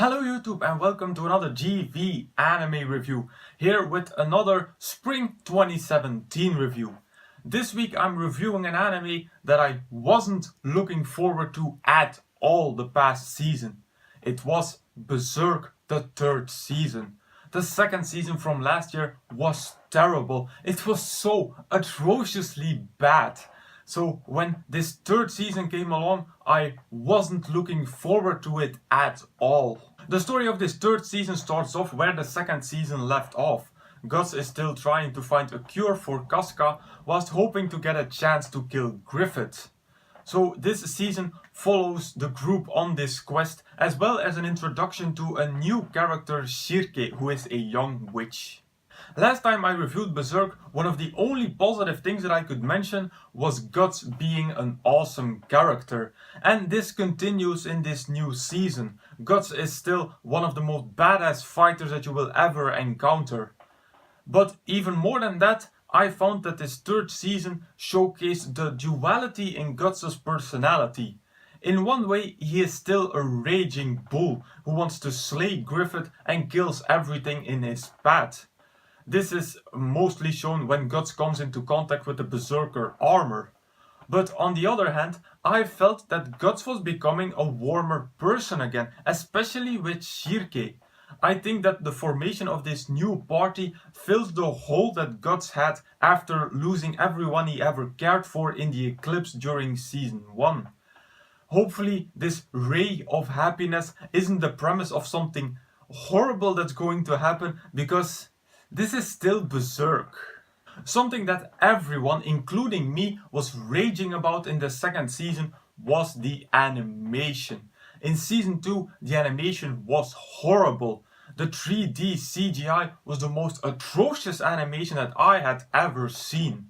Hello YouTube and welcome to another GV anime review, here with another Spring 2017 review. This week I'm reviewing an anime that I wasn't looking forward to at all the past season. It was Berserk, the third season. The second season from last year was terrible. It was so atrociously bad. So when this third season came along, I wasn't looking forward to it at all. The story of this third season starts off where the second season left off. Guts is still trying to find a cure for Casca, whilst hoping to get a chance to kill Griffith. So this season follows the group on this quest, as well as an introduction to a new character, Shirke, who is a young witch. Last time I reviewed Berserk, one of the only positive things that I could mention was Guts being an awesome character. And this continues in this new season. Guts is still one of the most badass fighters that you will ever encounter. But even more than that, I found that this third season showcased the duality in Guts' personality. In one way, he is still a raging bull who wants to slay Griffith and kills everything in his path. This is mostly shown when Guts comes into contact with the Berserker armor. But on the other hand, I felt that Guts was becoming a warmer person again, especially with Shirke. I think that the formation of this new party fills the hole that Guts had after losing everyone he ever cared for in the eclipse during season 1. Hopefully this ray of happiness isn't the premise of something horrible that's going to happen, because this is still Berserk. Something that everyone, including me, was raging about in the second season was the animation. In season 2, the animation was horrible. The 3D CGI was the most atrocious animation that I had ever seen.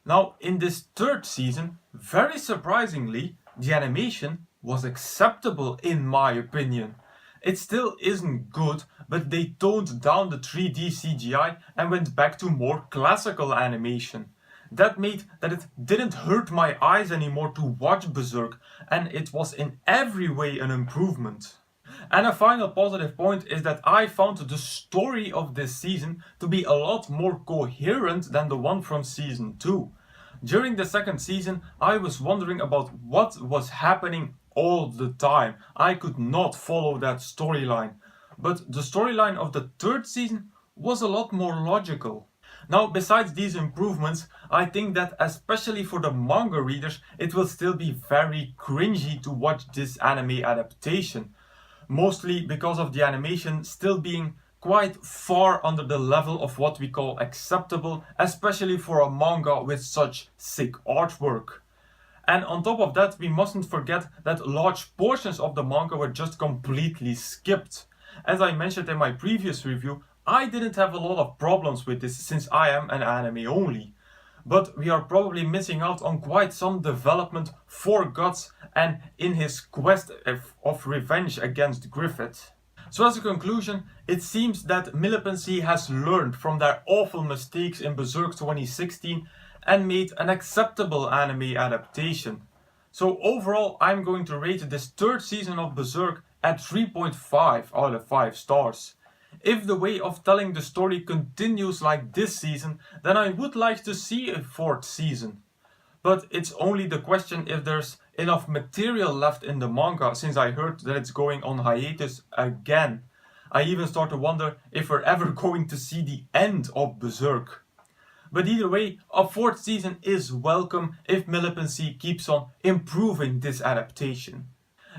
Now, in this third season, very surprisingly, the animation was acceptable in my opinion. It still isn't good, but they toned down the 3D CGI and went back to more classical animation. That made that it didn't hurt my eyes anymore to watch Berserk, and it was in every way an improvement. And a final positive point is that I found the story of this season to be a lot more coherent than the one from season 2. During the second season, I was wondering about what was happening all the time. I could not follow that storyline. But the storyline of the third season was a lot more logical. Now, besides these improvements, I think that especially for the manga readers, it will still be very cringy to watch this anime adaptation. Mostly because of the animation still being quite far under the level of what we call acceptable, especially for a manga with such sick artwork. And on top of that, we mustn't forget that large portions of the manga were just completely skipped. As I mentioned in my previous review, I didn't have a lot of problems with this since I am an anime only. But we are probably missing out on quite some development for Guts and in his quest of revenge against Griffith. So as a conclusion, it seems that Milipensee has learned from their awful mistakes in Berserk 2016 and made an acceptable anime adaptation. So overall, I'm going to rate this third season of Berserk at 3.5 out of 5 stars. If the way of telling the story continues like this season, then I would like to see a fourth season. But it's only the question if there's enough material left in the manga, since I heard that it's going on hiatus again. I even start to wonder if we're ever going to see the end of Berserk. But either way, a fourth season is welcome if Milipensee keeps on improving this adaptation.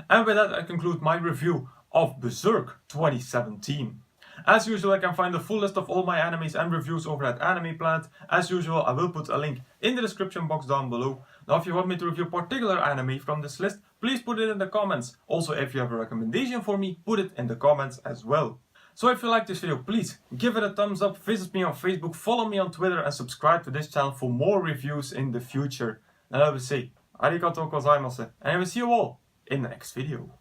And with that, I conclude my review of Berserk 2017. As usual, I can find the full list of all my animes and reviews over at Anime Planet. As usual, I will put a link in the description box down below. Now, if you want me to review a particular anime from this list, please put it in the comments. Also, if you have a recommendation for me, put it in the comments as well. So if you like this video, please give it a thumbs up, visit me on Facebook, follow me on Twitter and subscribe to this channel for more reviews in the future. And I will say, arigatou gozaimasu, and I will see you all in the next video.